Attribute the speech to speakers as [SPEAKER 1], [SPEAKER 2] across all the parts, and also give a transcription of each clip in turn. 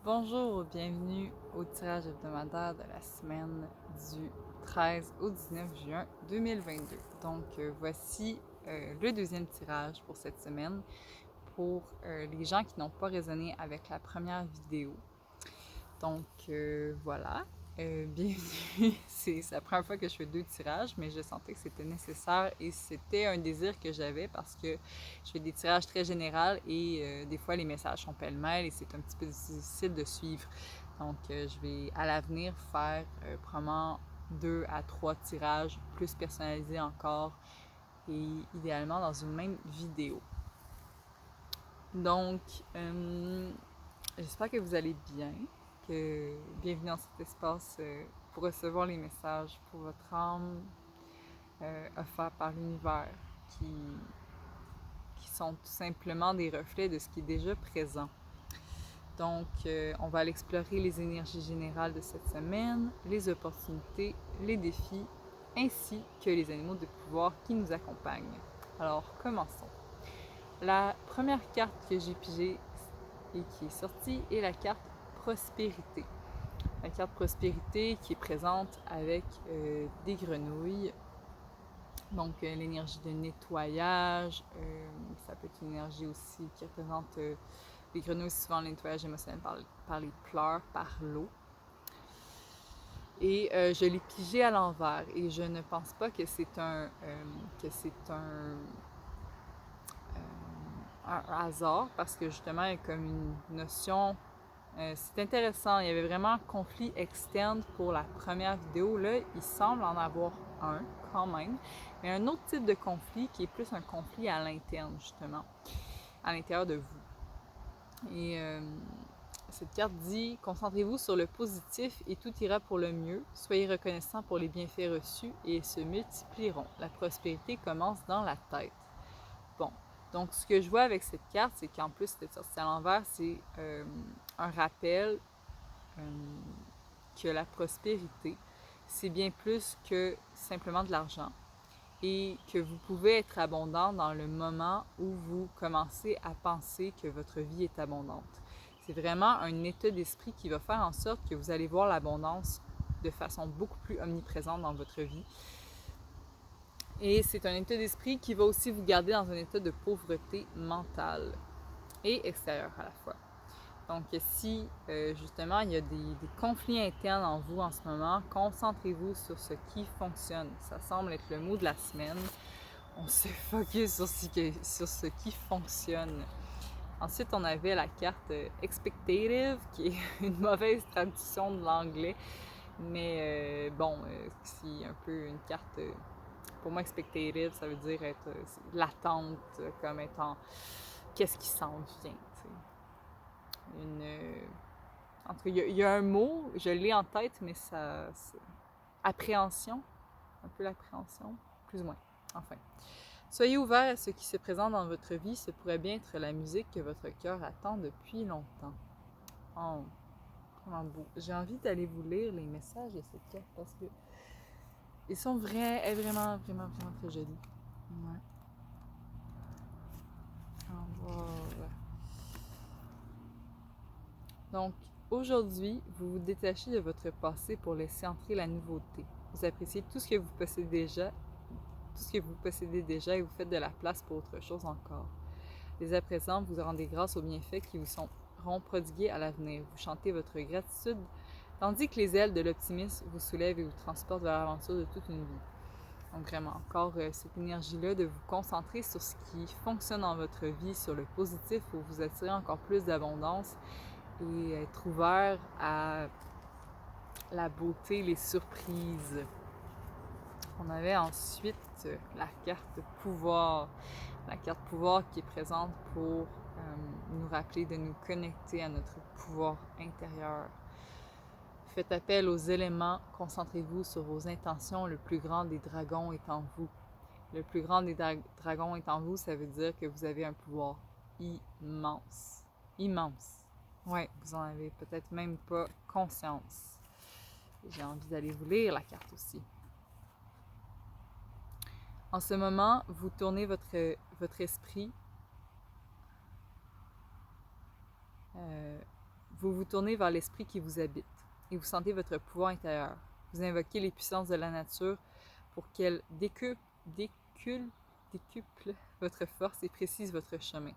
[SPEAKER 1] Bonjour, bienvenue au tirage hebdomadaire de la semaine du 13 au 19 juin 2022. Donc, voici le deuxième tirage pour cette semaine pour les gens qui n'ont pas raisonné avec la première vidéo. Donc, voilà. Bienvenue. C'est la première fois que je fais deux tirages, mais je sentais que c'était nécessaire et c'était un désir que j'avais parce que je fais des tirages très généraux et des fois les messages sont pêle-mêle et c'est un petit peu difficile de suivre. Donc, je vais à l'avenir faire probablement 2 à 3 tirages plus personnalisés encore et idéalement dans une même vidéo. Donc, j'espère que vous allez bien. Bienvenue dans cet espace pour recevoir les messages pour votre âme offerts par l'univers qui, qui sont tout simplement des reflets de ce qui est déjà présent. Donc, on va aller explorer les énergies générales de cette semaine, les opportunités, les défis, ainsi que les animaux de pouvoir qui nous accompagnent. Alors, commençons. La première carte que j'ai pigée et qui est sortie est la carte Prospérité. La carte Prospérité qui est présente avec des grenouilles. Donc, l'énergie de nettoyage, ça peut être une énergie aussi qui représente les grenouilles, souvent le nettoyage émotionnel par les pleurs, par l'eau. Et je l'ai pigé à l'envers et je ne pense pas que c'est un hasard parce que justement, il y a comme une notion. C'est intéressant, il y avait vraiment un conflit externe pour la première vidéo. Là, il semble en avoir un quand même, mais un autre type de conflit qui est plus un conflit à l'interne, justement, à l'intérieur de vous. Et cette carte dit « Concentrez-vous sur le positif et tout ira pour le mieux. Soyez reconnaissant pour les bienfaits reçus et ils se multiplieront. La prospérité commence dans la tête. » Bon, donc ce que je vois avec cette carte, c'est qu'en plus d'être sorti à l'envers, c'est un rappel que la prospérité, c'est bien plus que simplement de l'argent et que vous pouvez être abondant dans le moment où vous commencez à penser que votre vie est abondante. C'est vraiment un état d'esprit qui va faire en sorte que vous allez voir l'abondance de façon beaucoup plus omniprésente dans votre vie. Et c'est un état d'esprit qui va aussi vous garder dans un état de pauvreté mentale et extérieure à la fois. Donc, si justement il y a des conflits internes en vous en ce moment, concentrez-vous sur ce qui fonctionne. Ça semble être le mot de la semaine. On se focus sur ce qui fonctionne. Ensuite, on avait la carte Expectative, qui est une mauvaise traduction de l'anglais. Mais c'est un peu une carte. Pour moi, Expectative, ça veut dire être l'attente, comme étant qu'est-ce qui s'en vient. En tout cas, il y a un mot, je l'ai en tête, mais ça. Appréhension. Un peu l'appréhension. Plus ou moins. Enfin. Soyez ouverts à ce qui se présente dans votre vie. Ce pourrait bien être la musique que votre cœur attend depuis longtemps. Oh, vraiment beau. J'ai envie d'aller vous lire les messages de cette carte parce que ils sont vraiment très jolis. Ouais. Au revoir. Donc, aujourd'hui, vous vous détachez de votre passé pour laisser entrer la nouveauté. Vous appréciez tout ce que vous possédez déjà et vous faites de la place pour autre chose encore. Dès à présent, vous rendez grâce aux bienfaits qui vous seront prodigués à l'avenir. Vous chantez votre gratitude, tandis que les ailes de l'optimisme vous soulèvent et vous transportent vers l'aventure de toute une vie. Donc vraiment, encore cette énergie-là de vous concentrer sur ce qui fonctionne dans votre vie, sur le positif pour vous attirer encore plus d'abondance et être ouvert à la beauté, les surprises. On avait ensuite la carte pouvoir. La carte pouvoir qui est présente pour nous rappeler de nous connecter à notre pouvoir intérieur. Faites appel aux éléments, concentrez-vous sur vos intentions, le plus grand des dragons est en vous. Le plus grand des dragons est en vous, ça veut dire que vous avez un pouvoir immense. Immense. Ouais, vous en avez peut-être même pas conscience. J'ai envie d'aller vous lire la carte aussi. En ce moment, vous tournez votre esprit Vous vous tournez vers l'esprit qui vous habite et vous sentez votre pouvoir intérieur. Vous invoquez les puissances de la nature pour qu'elles décuplent votre force et précisent votre chemin.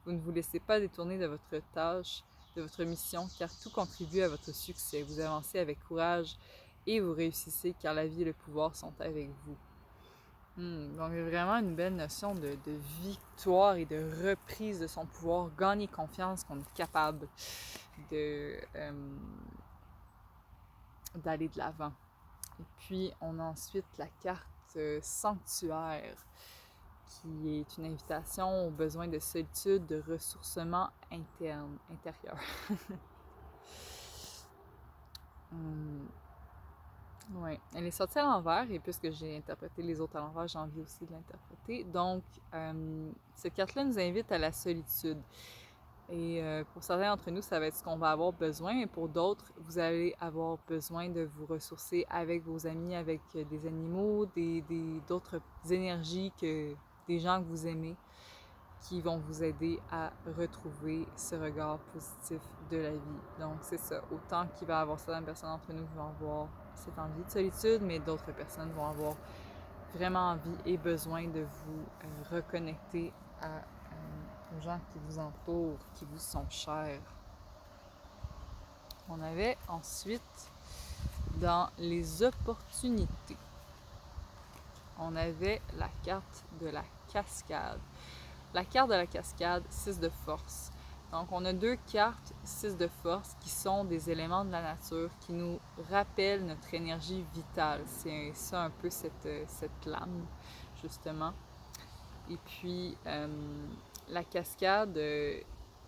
[SPEAKER 1] Vous ne vous laissez pas détourner de votre tâche, de votre mission, car tout contribue à votre succès. Vous avancez avec courage et vous réussissez, car la vie et le pouvoir sont avec vous. Donc, il y a vraiment une belle notion de victoire et de reprise de son pouvoir, gagner confiance qu'on est capable d'aller de l'avant. Et puis, on a ensuite la carte sanctuaire, qui est une invitation aux besoins de solitude, de ressourcement intérieur. Oui, elle est sortie à l'envers et puisque j'ai interprété les autres à l'envers, j'ai envie aussi de l'interpréter. Donc, cette carte-là nous invite à la solitude. Et pour certains d'entre nous, ça va être ce qu'on va avoir besoin, mais pour d'autres, vous allez avoir besoin de vous ressourcer avec vos amis, avec des animaux, d'autres énergies, des gens que vous aimez, qui vont vous aider à retrouver ce regard positif de la vie. Donc, c'est ça. Autant qu'il va y avoir certaines personnes d'entre nous qui vont avoir cette envie de solitude, mais d'autres personnes vont avoir vraiment envie et besoin de vous reconnecter aux gens qui vous entourent, qui vous sont chers. On avait ensuite, dans les opportunités, on avait la carte de la cascade. La carte de la cascade, 6 de force. Donc, on a 2 cartes 6 de force qui sont des éléments de la nature qui nous rappellent notre énergie vitale. C'est ça un peu cette lame, justement. Et puis, la cascade est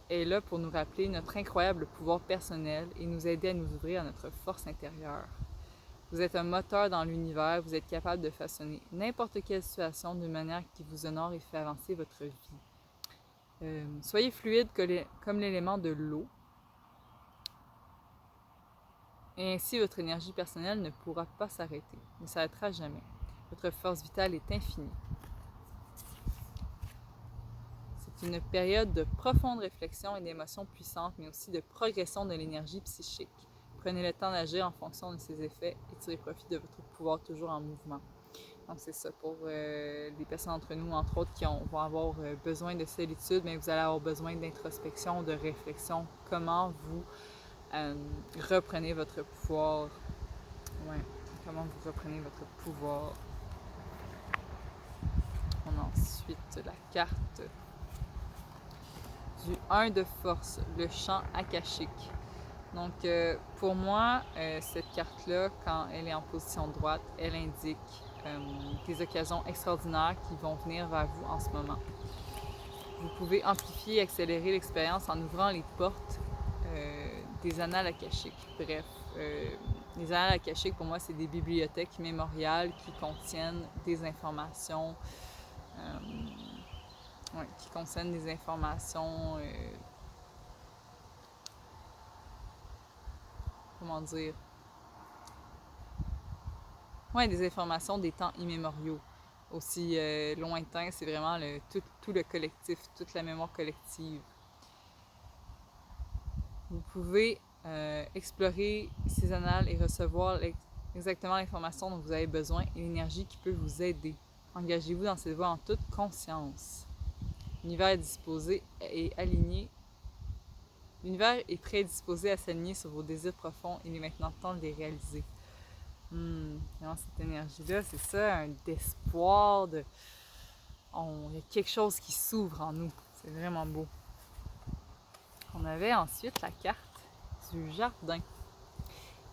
[SPEAKER 1] là pour nous rappeler notre incroyable pouvoir personnel et nous aider à nous ouvrir à notre force intérieure. Vous êtes un moteur dans l'univers, vous êtes capable de façonner n'importe quelle situation d'une manière qui vous honore et fait avancer votre vie. Soyez fluide comme l'élément de l'eau. Et ainsi, votre énergie personnelle ne pourra pas s'arrêter, ne s'arrêtera jamais. Votre force vitale est infinie. C'est une période de profonde réflexion et d'émotions puissantes, mais aussi de progression de l'énergie psychique. Prenez le temps d'agir en fonction de ses effets et tirez profit de votre pouvoir toujours en mouvement. Donc, c'est ça pour les personnes d'entre nous, entre autres, qui vont avoir besoin de solitude, mais vous allez avoir besoin d'introspection, de réflexion. Comment vous reprenez votre pouvoir. Ouais, comment vous reprenez votre pouvoir. On a ensuite la carte du 1 de force, le champ akashique. Donc, pour moi, cette carte-là, quand elle est en position droite, elle indique des occasions extraordinaires qui vont venir vers vous en ce moment. Vous pouvez amplifier et accélérer l'expérience en ouvrant les portes des annales akashiques. Bref, les annales akashiques, pour moi, c'est des bibliothèques mémoriales qui contiennent des informations comment dire? Ouais, des informations des temps immémoriaux. Aussi lointains, c'est vraiment tout le collectif, toute la mémoire collective. Vous pouvez explorer ces annales et recevoir exactement l'information dont vous avez besoin et l'énergie qui peut vous aider. Engagez-vous dans cette voie en toute conscience. L'univers est disposé et aligné. L'univers est prédisposé à s'aligner sur vos désirs profonds. Il est maintenant temps de les réaliser. Vraiment, cette énergie-là, c'est ça, un espoir il y a quelque chose qui s'ouvre en nous. C'est vraiment beau. On avait ensuite la carte du jardin.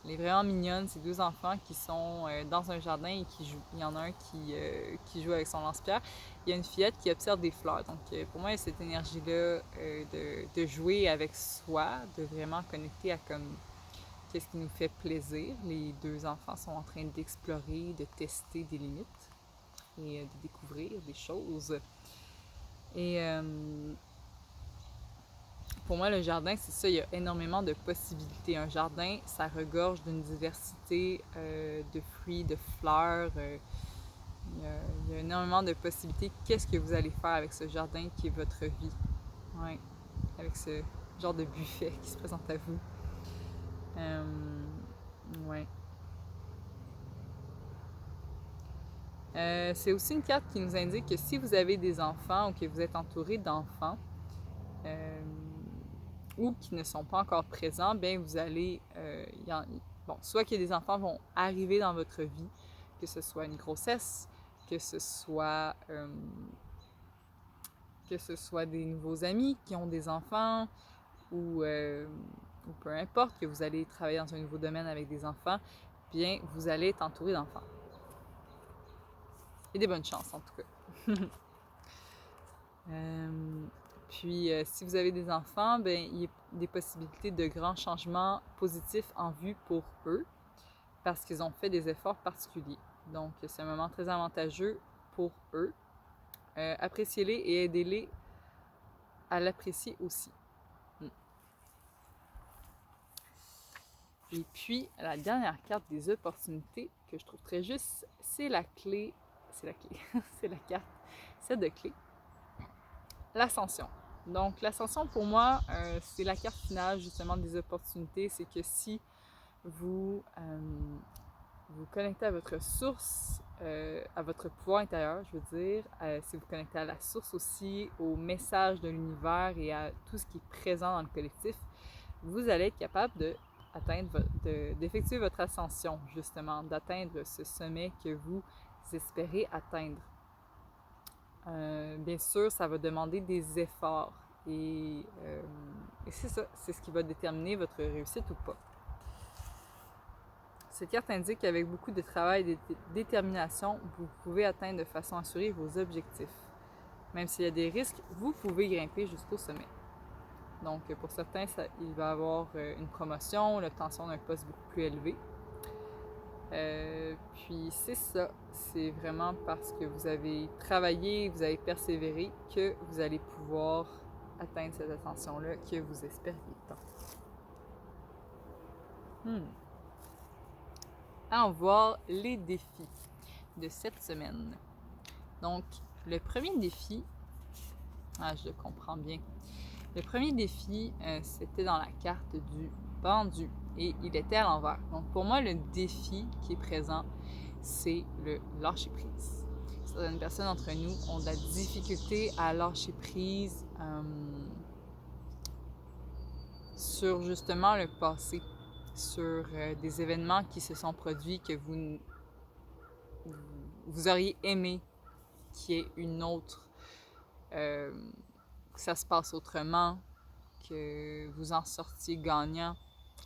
[SPEAKER 1] Elle est vraiment mignonne, ces 2 enfants qui sont dans un jardin et qui jouent. Il y en a un qui joue avec son lance-pierre. Il y a une fillette qui observe des fleurs. Donc pour moi, il y a cette énergie-là de jouer avec soi, de vraiment connecter à qu'est-ce qui nous fait plaisir. Les 2 enfants sont en train d'explorer, de tester des limites et de découvrir des choses. Et pour moi, le jardin, c'est ça, il y a énormément de possibilités. Un jardin, ça regorge d'une diversité de fruits, de fleurs. Il y a énormément de possibilités. Qu'est-ce que vous allez faire avec ce jardin qui est votre vie? Ouais, avec ce genre de buffet qui se présente à vous. Ouais. C'est aussi une carte qui nous indique que si vous avez des enfants ou que vous êtes entouré d'enfants ou qui ne sont pas encore présents, bien vous allez... bon, soit que des enfants vont arriver dans votre vie, que ce soit une grossesse, que ce soit des nouveaux amis qui ont des enfants ou peu importe, que vous allez travailler dans un nouveau domaine avec des enfants, bien vous allez être entouré d'enfants. Et des bonnes chances en tout cas. Puis, si vous avez des enfants, bien, il y a des possibilités de grands changements positifs en vue pour eux parce qu'ils ont fait des efforts particuliers. Donc, c'est un moment très avantageux pour eux. Appréciez-les et aidez-les à l'apprécier aussi. Et puis, la dernière carte des opportunités que je trouve très juste, c'est la clé. C'est la clé. C'est la carte. C'est de clé. L'ascension. Donc, l'ascension, pour moi, c'est la carte finale, justement, des opportunités. C'est que si vous vous connectez à votre source, à votre pouvoir intérieur, je veux dire, si vous connectez à la source aussi, au message de l'univers et à tout ce qui est présent dans le collectif, vous allez être capable d'effectuer votre ascension, justement, d'atteindre ce sommet que vous espérez atteindre. Bien sûr, ça va demander des efforts et c'est ça, c'est ce qui va déterminer votre réussite ou pas. Cette carte indique qu'avec beaucoup de travail et de détermination, vous pouvez atteindre de façon assurée vos objectifs. Même s'il y a des risques, vous pouvez grimper jusqu'au sommet. Donc, pour certains, il va y avoir une promotion, l'obtention d'un poste beaucoup plus élevé. Puis c'est ça, c'est vraiment parce que vous avez travaillé, vous avez persévéré que vous allez pouvoir atteindre cette ascension-là que vous espériez tant. Allons voir les défis de cette semaine. Donc, le premier défi, je le comprends bien. Le premier défi, c'était dans la carte du pendu et il était à l'envers. Donc, pour moi, le défi qui est présent, c'est le lâcher-prise. Certaines personnes d'entre nous ont de la difficulté à lâcher prise sur justement le passé, sur des événements qui se sont produits que vous auriez aimé qu'il y ait une autre, que ça se passe autrement, que vous en sortiez gagnant.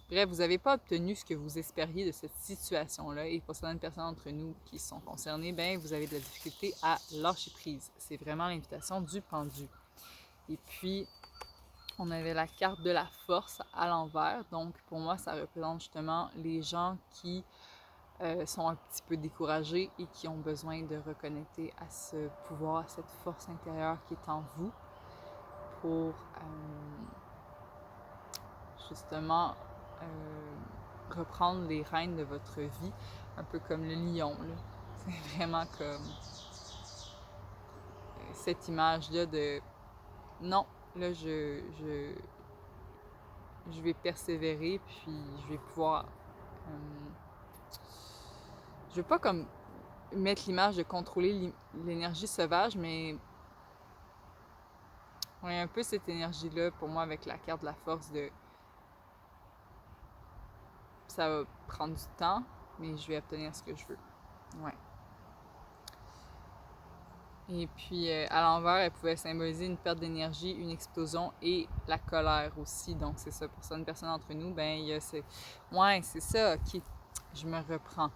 [SPEAKER 1] Bref, vous n'avez pas obtenu ce que vous espériez de cette situation-là et pour certaines personnes d'entre nous qui sont concernées, bien, vous avez de la difficulté à lâcher prise. C'est vraiment l'invitation du pendu. Et puis, on avait la carte de la force à l'envers. Donc, pour moi, ça représente justement les gens qui sont un petit peu découragés et qui ont besoin de reconnecter à ce pouvoir, à cette force intérieure qui est en vous pour justement reprendre les rênes de votre vie, un peu comme le lion. Là. C'est vraiment comme cette image-là de non, là je vais persévérer, puis je vais pouvoir. Je veux pas comme mettre l'image de contrôler l'énergie sauvage, mais on a un peu cette énergie-là pour moi avec la carte de la force de ça va prendre du temps, mais je vais obtenir ce que je veux. Ouais. Et puis, à l'envers, elle pouvait symboliser une perte d'énergie, une explosion et la colère aussi. Donc, c'est ça. Pour certaines personnes d'entre nous, ben il y a ouais, c'est ça. OK, je me reprends.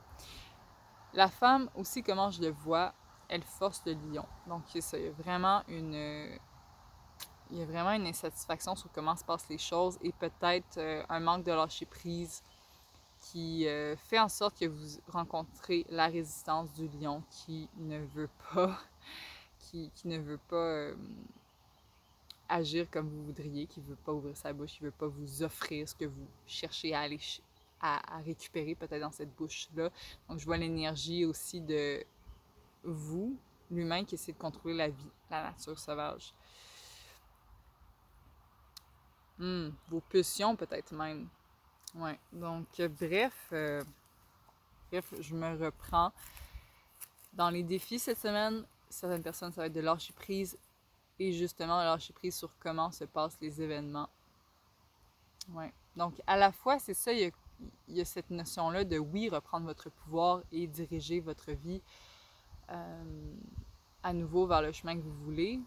[SPEAKER 1] La femme aussi, comment je le vois, elle force le lion. Donc, c'est ça. Il y a vraiment une insatisfaction sur comment se passent les choses et peut-être un manque de lâcher prise qui fait en sorte que vous rencontrez la résistance du lion qui ne veut pas qui ne veut pas agir comme vous voudriez, qui ne veut pas ouvrir sa bouche, qui ne veut pas vous offrir ce que vous cherchez à aller à récupérer peut-être dans cette bouche-là. Donc, je vois l'énergie aussi de vous, l'humain, qui essaie de contrôler la vie, la nature sauvage. Vos pulsions peut-être même. Ouais. Donc, bref, je me reprends. Dans les défis cette semaine, certaines personnes, ça va être de lâcher prise et justement lâcher prise sur comment se passent les événements. Ouais. Donc, à la fois, c'est ça, il y a cette notion-là de oui, reprendre votre pouvoir et diriger votre vie à nouveau vers le chemin que vous voulez.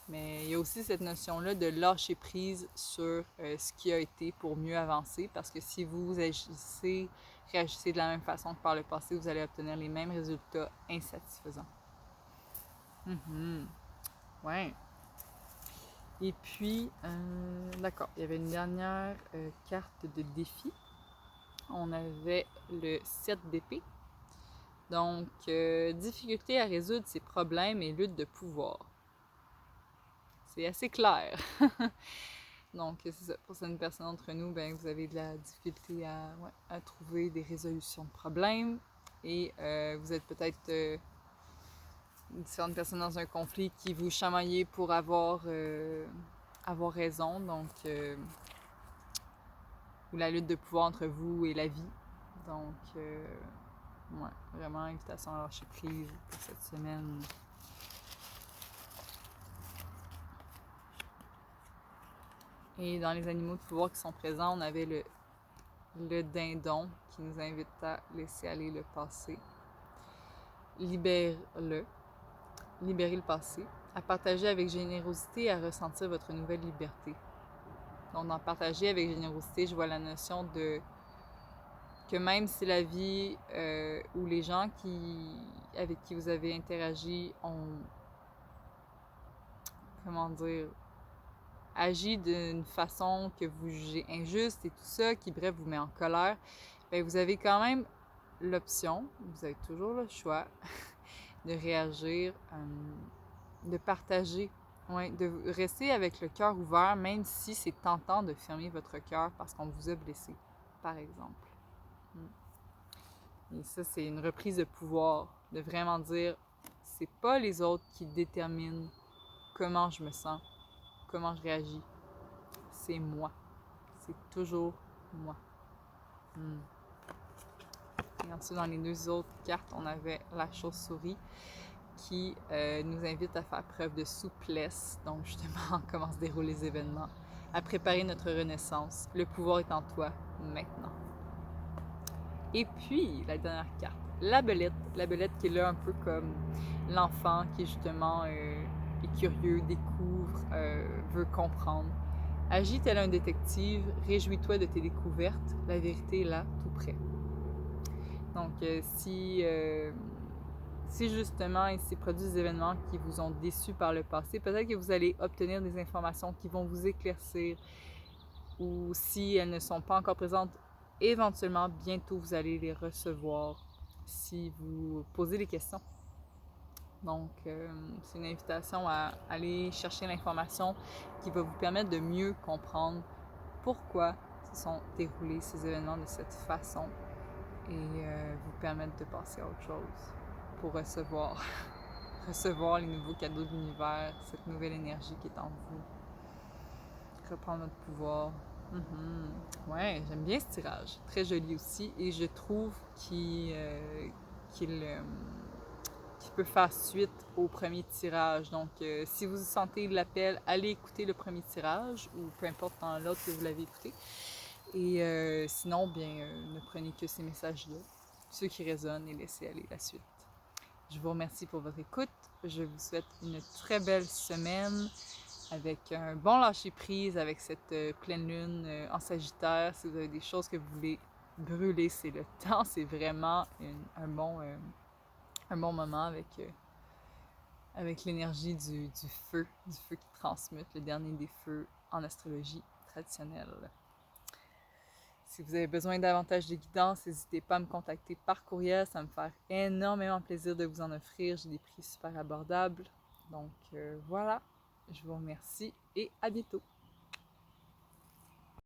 [SPEAKER 1] Mais il y a aussi cette notion-là de lâcher prise sur ce qui a été pour mieux avancer. Parce que si vous réagissez de la même façon que par le passé, vous allez obtenir les mêmes résultats insatisfaisants. Ouais. Et puis, d'accord, il y avait une dernière carte de défi. On avait le 7 d'épée. Donc, difficulté à résoudre ses problèmes et lutte de pouvoir. C'est assez clair. Donc, c'est ça. Pour certaines personnes d'entre nous, ben, vous avez de la difficulté à trouver des résolutions de problèmes. Et vous êtes peut-être différentes personnes dans un conflit qui vous chamaillent pour avoir raison. Donc, ou la lutte de pouvoir entre vous et la vie. Donc, ouais, vraiment, invitation à lâcher prise pour cette semaine. Et dans les animaux de pouvoir qui sont présents, on avait le dindon qui nous invite à laisser aller le passé. Libère-le. Libérer le passé. À partager avec générosité et à ressentir votre nouvelle liberté. Donc, dans partager avec générosité, je vois la notion de que même si la vie ou les gens avec qui vous avez interagi ont, comment dire, agi d'une façon que vous jugez injuste et tout ça, qui bref vous met en colère, bien, vous avez quand même l'option, vous avez toujours le choix de réagir, de partager, de rester avec le cœur ouvert, même si c'est tentant de fermer votre cœur parce qu'on vous a blessé, par exemple. Et ça, c'est une reprise de pouvoir, de vraiment dire, c'est pas les autres qui déterminent comment je me sens, comment je réagis. C'est moi. C'est toujours moi. Et ensuite, dans les deux autres cartes, on avait la chauve-souris qui nous invite à faire preuve de souplesse. Donc, justement, comment se déroulent les événements, à préparer notre renaissance. Le pouvoir est en toi maintenant. Et puis, la dernière carte, la belette. La belette qui est là un peu comme l'enfant qui est justement est curieux, découvre, veut comprendre. Agis tel un détective, réjouis-toi de tes découvertes, la vérité est là, tout près. Donc, si justement il s'est produit des événements qui vous ont déçus par le passé, peut-être que vous allez obtenir des informations qui vont vous éclaircir, ou si elles ne sont pas encore présentes, éventuellement, bientôt, vous allez les recevoir si vous posez des questions. Donc, c'est une invitation à aller chercher l'information qui va vous permettre de mieux comprendre pourquoi se sont déroulés ces événements de cette façon et vous permettre de passer à autre chose pour recevoir les nouveaux cadeaux de l'univers, cette nouvelle énergie qui est en vous. Reprendre notre pouvoir. Ouais, j'aime bien ce tirage. Très joli aussi. Et je trouve qu'il peut faire suite au premier tirage. Donc, si vous sentez l'appel, allez écouter le premier tirage ou peu importe dans l'autre que vous l'avez écouté. Et sinon, bien, ne prenez que ces messages-là, ceux qui résonnent, et laissez aller la suite. Je vous remercie pour votre écoute. Je vous souhaite une très belle semaine avec un bon lâcher-prise, avec cette pleine lune en Sagittaire. Si vous avez des choses que vous voulez brûler, c'est le temps. C'est vraiment un bon moment avec l'énergie du feu qui transmute, le dernier des feux en astrologie traditionnelle. Si vous avez besoin davantage de guidance, n'hésitez pas à me contacter par courriel. Ça va me faire énormément plaisir de vous en offrir. J'ai des prix super abordables. Donc voilà, je vous remercie et à bientôt.